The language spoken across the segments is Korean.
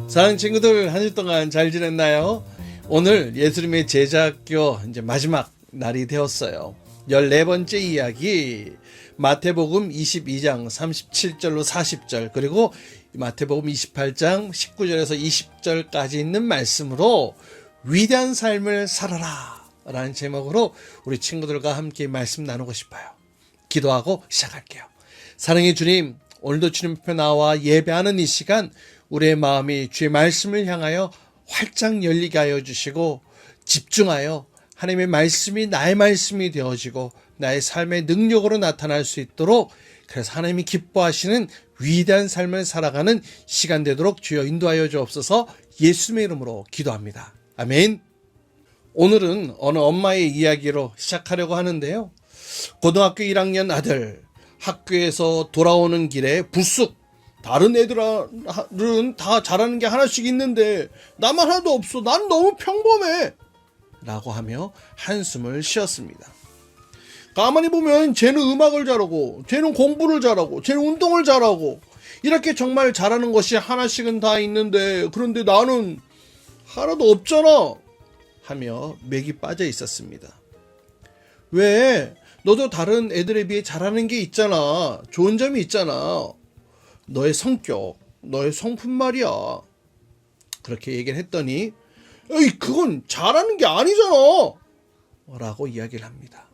사랑하는 친구들, 한 주 동안 잘 지냈나요? 오늘 예수님의 제자학교 이제 마지막 날이 되었어요. 14번째 이야기, 마태복음 22장 37절로 40절, 그리고 마태복음 28장 19절에서 20절까지 있는 말씀으로 위대한 삶을 살아라 라는 제목으로 우리 친구들과 함께 말씀 나누고 싶어요. 기도하고 시작할게요. 사랑의 주님, 오늘도 주님 앞에 나와 예배하는 이 시간, 우리의 마음이 주의 말씀을 향하여 활짝 열리게 하여 주시고 집중하여 하나님의 말씀이 나의 말씀이 되어지고 나의 삶의 능력으로 나타날 수 있도록, 그래서 하나님이 기뻐하시는 위대한 삶을 살아가는 시간 되도록 주여 인도하여 주옵소서. 예수님의 이름으로 기도합니다. 아멘. 오늘은 어느 엄마의 이야기로 시작하려고 하는데요. 고등학교 1학년 아들, 학교에서 돌아오는 길에 불쑥 다른 애들은 다 잘하는 게 하나씩 있는데 나만 하나도 없어. 난 너무 평범해. 라고 하며 한숨을 쉬었습니다. 가만히 보면 쟤는 음악을 잘하고, 쟤는 공부를 잘하고, 쟤는 운동을 잘하고, 이렇게 정말 잘하는 것이 하나씩은 다 있는데, 그런데 나는 하나도 없잖아. 하며 맥이 빠져 있었습니다. 왜? 너도 다른 애들에 비해 잘하는 게 있잖아. 좋은 점이 있잖아. 너의 성격, 너의 성품 말이야. 그렇게 얘기를 했더니, 에이, 그건 잘하는 게 아니잖아. 라고 이야기를 합니다.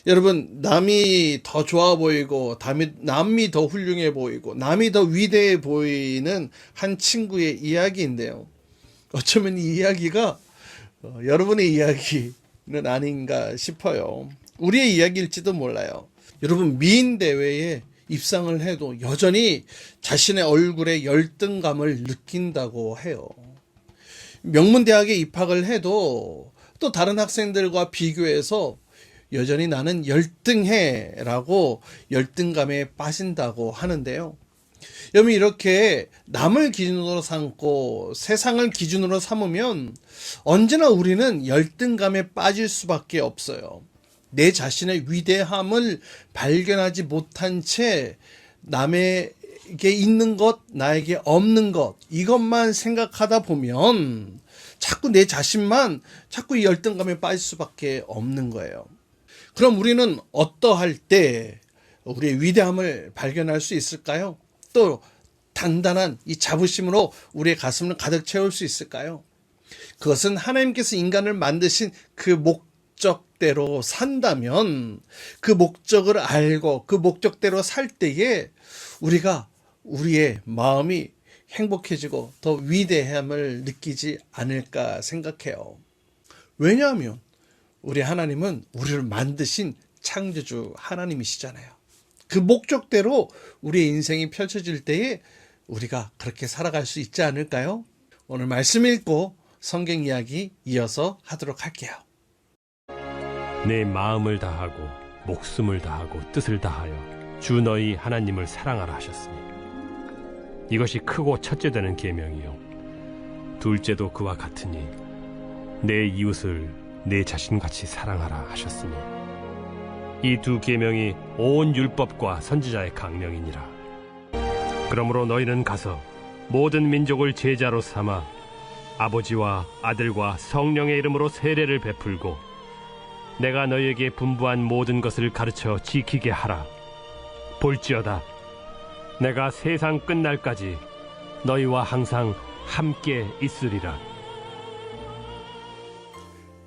여러분, 남이 더 좋아 보이고, 남이 더 훌륭해 보이고, 남이 더 위대해 보이는 한 친구의 이야기인데요. 어쩌면 이 이야기가 여러분의 이야기는 아닌가 싶어요. 우리의 이야기일지도 몰라요. 여러분, 미인 대회에 입상을 해도 여전히 자신의 얼굴에 열등감을 느낀다고 해요. 명문대학에 입학을 해도 또 다른 학생들과 비교해서 여전히 나는 열등해 라고 열등감에 빠진다고 하는데요. 여러분, 이렇게 남을 기준으로 삼고 세상을 기준으로 삼으면 언제나 우리는 열등감에 빠질 수밖에 없어요. 내 자신의 위대함을 발견하지 못한 채 남에게 있는 것, 나에게 없는 것, 이것만 생각하다 보면 자꾸 내 자신만 자꾸 이 열등감에 빠질 수밖에 없는 거예요. 그럼 우리는 어떠할 때 우리의 위대함을 발견할 수 있을까요? 또 단단한 이 자부심으로 우리의 가슴을 가득 채울 수 있을까요? 그것은 하나님께서 인간을 만드신 그 목적대로 산다면, 그 목적을 알고 그 목적대로 살 때에 우리가 우리의 마음이 행복해지고 더 위대함을 느끼지 않을까 생각해요. 왜냐하면 우리 하나님은 우리를 만드신 창조주 하나님이시잖아요. 그 목적대로 우리의 인생이 펼쳐질 때에 우리가 그렇게 살아갈 수 있지 않을까요? 오늘 말씀 읽고 성경 이야기 이어서 하도록 할게요. 내 마음을 다하고 목숨을 다하고 뜻을 다하여 주 너희 하나님을 사랑하라 하셨으니 이것이 크고 첫째 되는 계명이요 둘째도 그와 같으니 내 이웃을 내 자신같이 사랑하라 하셨으니 이 두 계명이 온 율법과 선지자의 강령이니라. 그러므로 너희는 가서 모든 민족을 제자로 삼아 아버지와 아들과 성령의 이름으로 세례를 베풀고 내가 너희에게 분부한 모든 것을 가르쳐 지키게 하라. 볼지어다 내가 세상 끝날까지 너희와 항상 함께 있으리라.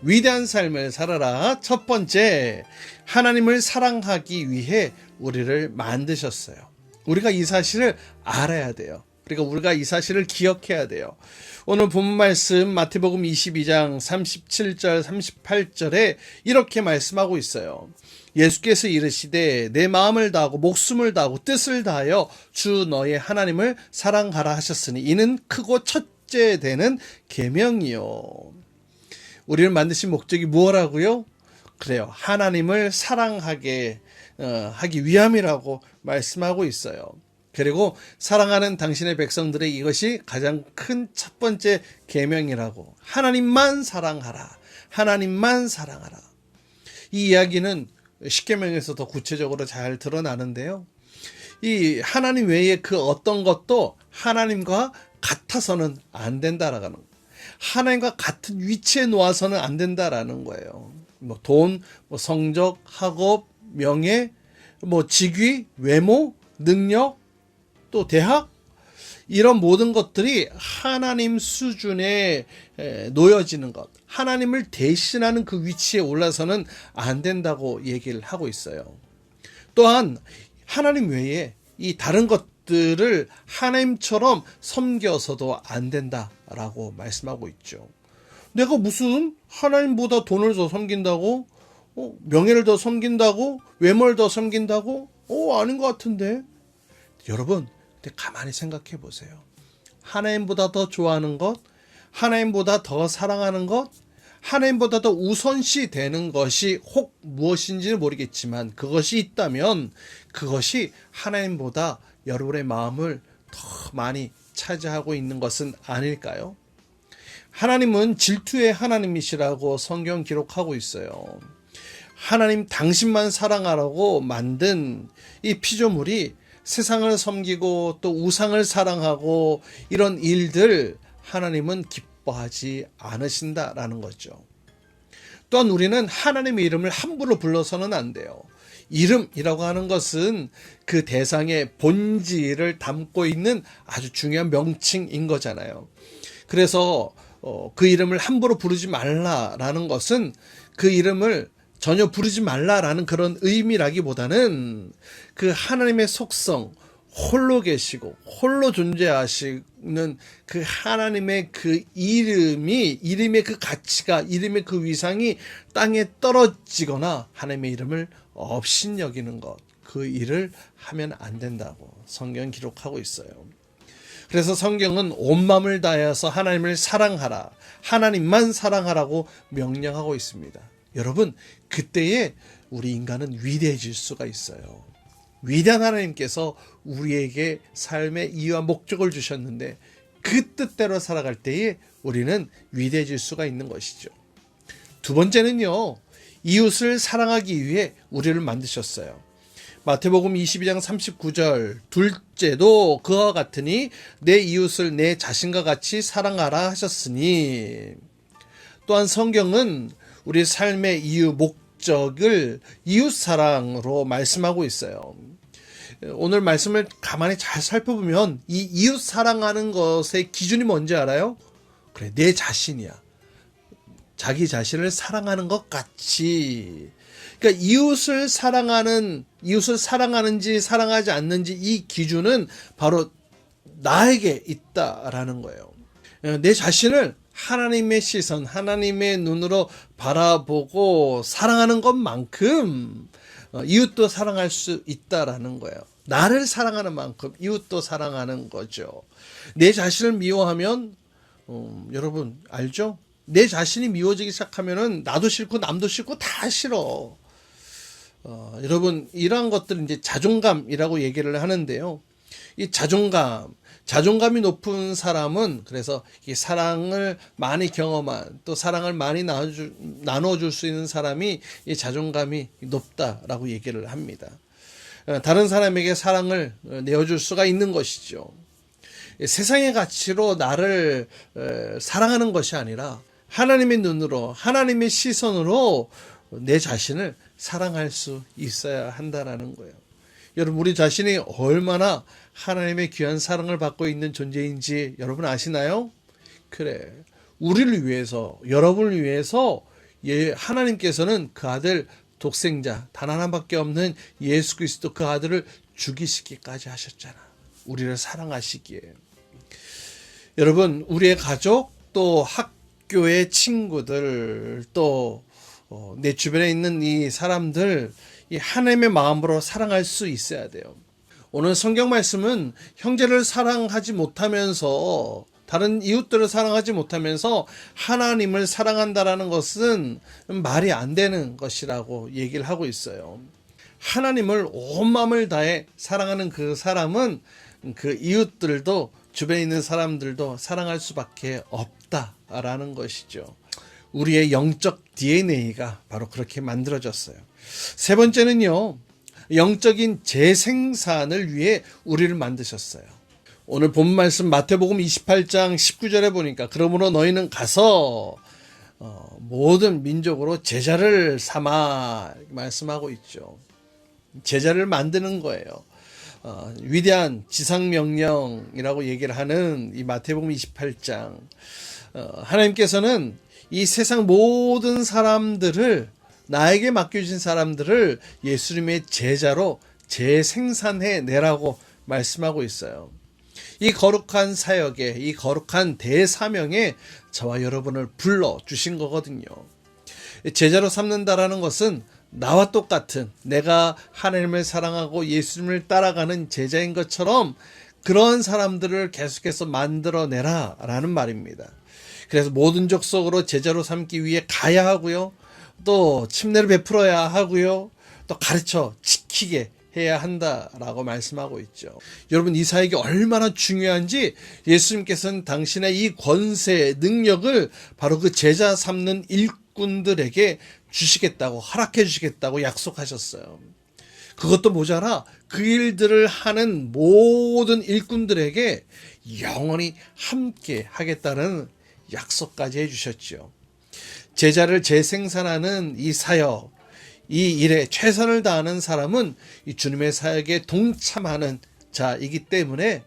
위대한 삶을 살아라. 첫 번째, 하나님을 사랑하기 위해 우리를 만드셨어요. 우리가 이 사실을 알아야 돼요. 그러니까 우리가 이 사실을 기억해야 돼요. 오늘 본문 말씀 마태복음 22장 37절 38절에 이렇게 말씀하고 있어요. 예수께서 이르시되 내 마음을 다하고 목숨을 다하고 뜻을 다하여 주 너의 하나님을 사랑하라 하셨으니 이는 크고 첫째 되는 계명이요. 우리를 만드신 목적이 무엇이라고요? 그래요. 하나님을 사랑하게 하기 위함이라고 말씀하고 있어요. 그리고 사랑하는 당신의 백성들의 이것이 가장 큰 첫 번째 계명이라고. 하나님만 사랑하라. 하나님만 사랑하라. 이 이야기는 십계명에서 더 구체적으로 잘 드러나는데요. 이 하나님 외에 그 어떤 것도 하나님과 같아서는 안 된다라는 거예요. 하나님과 같은 위치에 놓아서는 안 된다라는 거예요. 뭐 돈, 뭐 성적, 학업, 명예, 뭐 직위, 외모, 능력, 또 대학, 이런 모든 것들이 하나님 수준에 놓여지는 것, 하나님을 대신하는 그 위치에 올라서는 안 된다고 얘기를 하고 있어요. 또한 하나님 외에 이 다른 것들을 하나님처럼 섬겨서도 안 된다라고 말씀하고 있죠. 내가 무슨 하나님보다 돈을 더 섬긴다고? 명예를 더 섬긴다고? 외모를 더 섬긴다고? 아닌 것 같은데. 여러분, 근데 가만히 생각해 보세요. 하나님보다 더 좋아하는 것, 하나님보다 더 사랑하는 것, 하나님보다 더 우선시 되는 것이 혹 무엇인지는 모르겠지만 그것이 있다면 그것이 하나님보다 여러분의 마음을 더 많이 차지하고 있는 것은 아닐까요? 하나님은 질투의 하나님이시라고 성경 기록하고 있어요. 하나님 당신만 사랑하라고 만든 이 피조물이 세상을 섬기고 또 우상을 사랑하고 이런 일들 하나님은 기뻐하지 않으신다라는 거죠. 또한 우리는 하나님의 이름을 함부로 불러서는 안 돼요. 이름이라고 하는 것은 그 대상의 본질을 담고 있는 아주 중요한 명칭인 거잖아요. 그래서 그 이름을 함부로 부르지 말라라는 것은 그 이름을 전혀 부르지 말라라는 그런 의미라기보다는 그 하나님의 속성, 홀로 계시고 홀로 존재하시는 그 하나님의 그 이름의 그 가치가, 이름의 그 위상이 땅에 떨어지거나 하나님의 이름을 업신여기는 것, 그 일을 하면 안 된다고 성경 기록하고 있어요. 그래서 성경은 온 마음을 다해서 하나님을 사랑하라, 하나님만 사랑하라고 명령하고 있습니다. 여러분, 그때에 우리 인간은 위대해질 수가 있어요. 위대한 하나님께서 우리에게 삶의 이유와 목적을 주셨는데 그 뜻대로 살아갈 때에 우리는 위대해질 수가 있는 것이죠. 두 번째는요, 이웃을 사랑하기 위해 우리를 만드셨어요. 마태복음 22장 39절, 둘째도 그와 같으니 내 이웃을 내 자신과 같이 사랑하라 하셨으니. 또한 성경은 우리 삶의 이유, 목적을 이웃사랑으로 말씀하고 있어요. 오늘 말씀을 가만히 잘 살펴보면 이 이웃사랑하는 것의 기준이 뭔지 알아요? 그래, 내 자신이야. 자기 자신을 사랑하는 것 같이. 그러니까 이웃을 사랑하는지 사랑하지 않는지 이 기준은 바로 나에게 있다라는 거예요. 내 자신을 하나님의 시선, 하나님의 눈으로 바라보고 사랑하는 것만큼 이웃도 사랑할 수 있다라는 거예요. 나를 사랑하는 만큼 이웃도 사랑하는 거죠. 내 자신을 미워하면 여러분 알죠? 내 자신이 미워지기 시작하면은 나도 싫고 남도 싫고 다 싫어. 여러분, 이러한 것들은 이제 자존감이라고 얘기를 하는데요. 이 자존감이 높은 사람은 그래서 이 사랑을 많이 경험한, 또 사랑을 많이 나눠줄 수 있는 사람이 이 자존감이 높다라고 얘기를 합니다. 다른 사람에게 사랑을 내어줄 수가 있는 것이죠. 세상의 가치로 나를 사랑하는 것이 아니라 하나님의 눈으로, 하나님의 시선으로 내 자신을 사랑할 수 있어야 한다라는 거예요. 여러분, 우리 자신이 얼마나 하나님의 귀한 사랑을 받고 있는 존재인지 여러분 아시나요? 그래, 우리를 위해서, 여러분을 위해서 하나님께서는 그 아들 독생자, 단 하나밖에 없는 예수 그리스도 그 아들을 죽이시기까지 하셨잖아. 우리를 사랑하시기에. 여러분, 우리의 가족, 또 학교의 친구들, 또 내 주변에 있는 이 사람들, 이 하나님의 마음으로 사랑할 수 있어야 돼요. 오늘 성경 말씀은 형제를 사랑하지 못하면서, 다른 이웃들을 사랑하지 못하면서 하나님을 사랑한다라는 것은 말이 안 되는 것이라고 얘기를 하고 있어요. 하나님을 온 마음을 다해 사랑하는 그 사람은 그 이웃들도, 주변에 있는 사람들도 사랑할 수밖에 없다라는 것이죠. 우리의 영적 DNA가 바로 그렇게 만들어졌어요. 세 번째는요, 영적인 재생산을 위해 우리를 만드셨어요. 오늘 본 말씀 마태복음 28장 19절에 보니까 그러므로 너희는 가서 모든 민족으로 제자를 삼아 말씀하고 있죠. 제자를 만드는 거예요. 위대한 지상명령이라고 얘기를 하는 이 마태복음 28장, 하나님께서는 이 세상 모든 사람들을, 나에게 맡겨진 사람들을 예수님의 제자로 재생산해 내라고 말씀하고 있어요. 이 거룩한 사역에, 이 거룩한 대사명에 저와 여러분을 불러주신 거거든요. 제자로 삼는다라는 것은 나와 똑같은, 내가 하나님을 사랑하고 예수님을 따라가는 제자인 것처럼 그런 사람들을 계속해서 만들어내라 라는 말입니다. 그래서 모든 족속으로 제자로 삼기 위해 가야 하고요, 또 침례를 베풀어야 하고요, 또 가르쳐 지키게 해야 한다라고 말씀하고 있죠. 여러분, 이 사역이 얼마나 중요한지 예수님께서는 당신의 이 권세, 능력을 바로 그 제자 삼는 일꾼들에게 주시겠다고, 허락해 주시겠다고 약속하셨어요. 그것도 모자라 그 일들을 하는 모든 일꾼들에게 영원히 함께 하겠다는 약속까지 해주셨죠. 제자를 재생산하는 이 사역, 이 일에 최선을 다하는 사람은 이 주님의 사역에 동참하는 자이기 때문에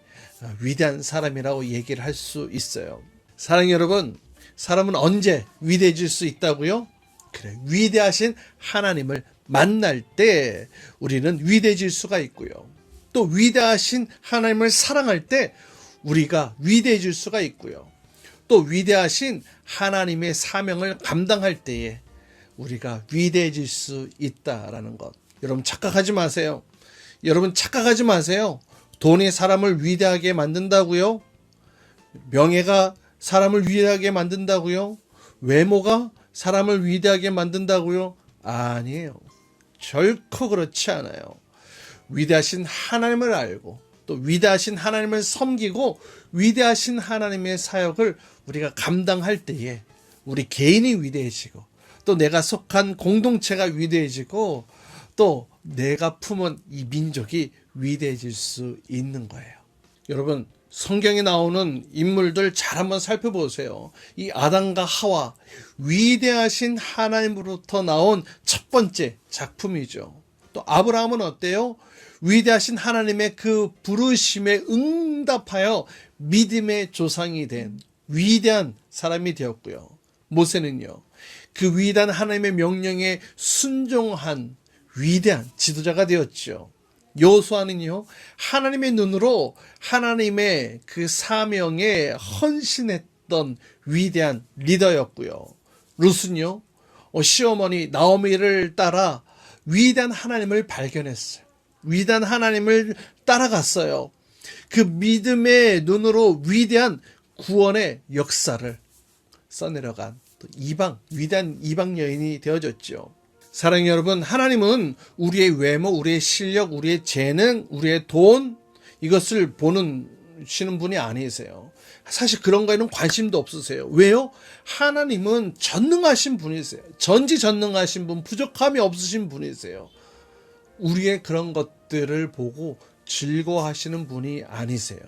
위대한 사람이라고 얘기를 할 수 있어요. 사랑하는 여러분, 사람은 언제 위대해질 수 있다고요? 그래, 위대하신 하나님을 만날 때 우리는 위대해질 수가 있고요. 또 위대하신 하나님을 사랑할 때 우리가 위대해질 수가 있고요. 또 위대하신 하나님의 사명을 감당할 때에 우리가 위대해질 수 있다라는 것. 여러분 착각하지 마세요. 여러분 착각하지 마세요. 돈이 사람을 위대하게 만든다고요? 명예가 사람을 위대하게 만든다고요? 외모가 사람을 위대하게 만든다고요? 아니에요. 결코 그렇지 않아요. 위대하신 하나님을 알고 또 위대하신 하나님을 섬기고 위대하신 하나님의 사역을 우리가 감당할 때에 우리 개인이 위대해지고 또 내가 속한 공동체가 위대해지고 또 내가 품은 이 민족이 위대해질 수 있는 거예요. 여러분, 성경에 나오는 인물들 잘 한번 살펴보세요. 이 아담과 하와, 위대하신 하나님으로부터 나온 첫 번째 작품이죠. 또 아브라함은 어때요? 위대하신 하나님의 그 부르심에 응답하여 믿음의 조상이 된 위대한 사람이 되었고요. 모세는요, 그 위대한 하나님의 명령에 순종한 위대한 지도자가 되었죠. 여호수아는요, 하나님의 눈으로 하나님의 그 사명에 헌신했던 위대한 리더였고요. 룻은요, 시어머니 나오미를 따라 위대한 하나님을 발견했어요. 위대한 하나님을 따라갔어요. 그 믿음의 눈으로 위대한 구원의 역사를 써내려간 또 위대한 이방 여인이 되어졌죠. 사랑하는 여러분, 하나님은 우리의 외모, 우리의 실력, 우리의 재능, 우리의 돈, 이것을 보시는 분이 아니세요. 사실 그런 거에는 관심도 없으세요. 왜요? 하나님은 전능하신 분이세요. 전지전능하신 분, 부족함이 없으신 분이세요. 우리의 그런 것들을 보고 즐거워하시는 분이 아니세요.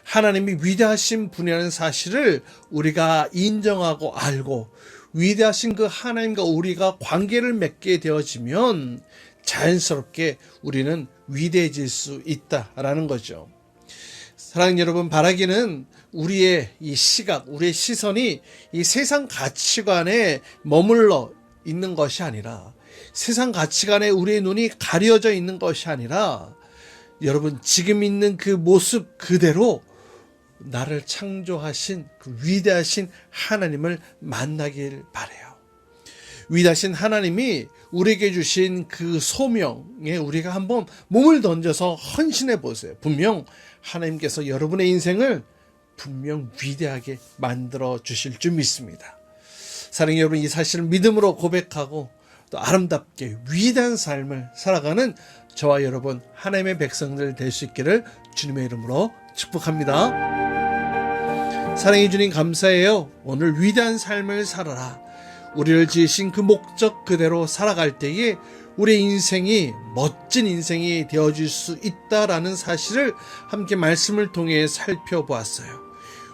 하나님이 위대하신 분이라는 사실을 우리가 인정하고 알고 위대하신 그 하나님과 우리가 관계를 맺게 되어지면 자연스럽게 우리는 위대해질 수 있다라는 거죠. 사랑하는 여러분, 바라기는 우리의 이 시각, 우리의 시선이 이 세상 가치관에 머물러 있는 것이 아니라, 세상 가치관에 우리의 눈이 가려져 있는 것이 아니라, 여러분 지금 있는 그 모습 그대로 나를 창조하신 그 위대하신 하나님을 만나길 바라요. 위대하신 하나님이 우리에게 주신 그 소명에 우리가 한번 몸을 던져서 헌신해 보세요. 분명 하나님께서 여러분의 인생을 분명 위대하게 만들어 주실 줄 믿습니다. 사랑하는 여러분, 이 사실을 믿음으로 고백하고 또 아름답게 위대한 삶을 살아가는 저와 여러분 하나님의 백성들 될 수 있기를 주님의 이름으로 축복합니다. 사랑해 주님 감사해요. 오늘 위대한 삶을 살아라. 우리를 지으신 그 목적 그대로 살아갈 때에 우리의 인생이 멋진 인생이 되어질 수 있다라는 사실을 함께 말씀을 통해 살펴보았어요.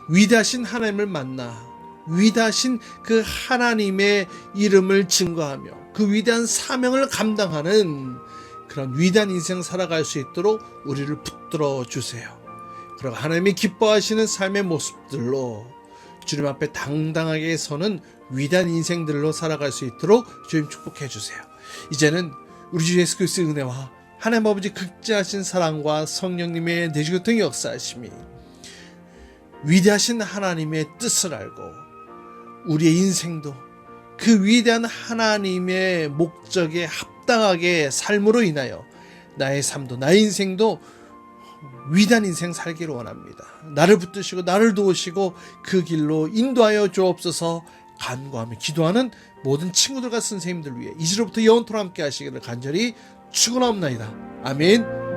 위대하신 하나님을 만나 위대하신 그 하나님의 이름을 증거하며 그 위대한 사명을 감당하는 그런 위대한 인생 살아갈 수 있도록 우리를 붙들어 주세요. 그리고 하나님이 기뻐하시는 삶의 모습들로 주님 앞에 당당하게 서는 위대한 인생들로 살아갈 수 있도록 주님 축복해 주세요. 이제는 우리 주 예수 그리스도의 은혜와 하나님 아버지 극진하신 사랑과 성령님의 내주교통 역사하심이 위대하신 하나님의 뜻을 알고 우리의 인생도 그 위대한 하나님의 목적에 합당하게 삶으로 인하여 나의 삶도 나의 인생도 위대한 인생 살기를 원합니다. 나를 붙드시고 나를 도우시고 그 길로 인도하여 주옵소서. 간구하며 기도하는 모든 친구들과 선생님들 위해 이제로부터 영원토록 함께 하시기를 간절히 축원하옵나이다. 아멘.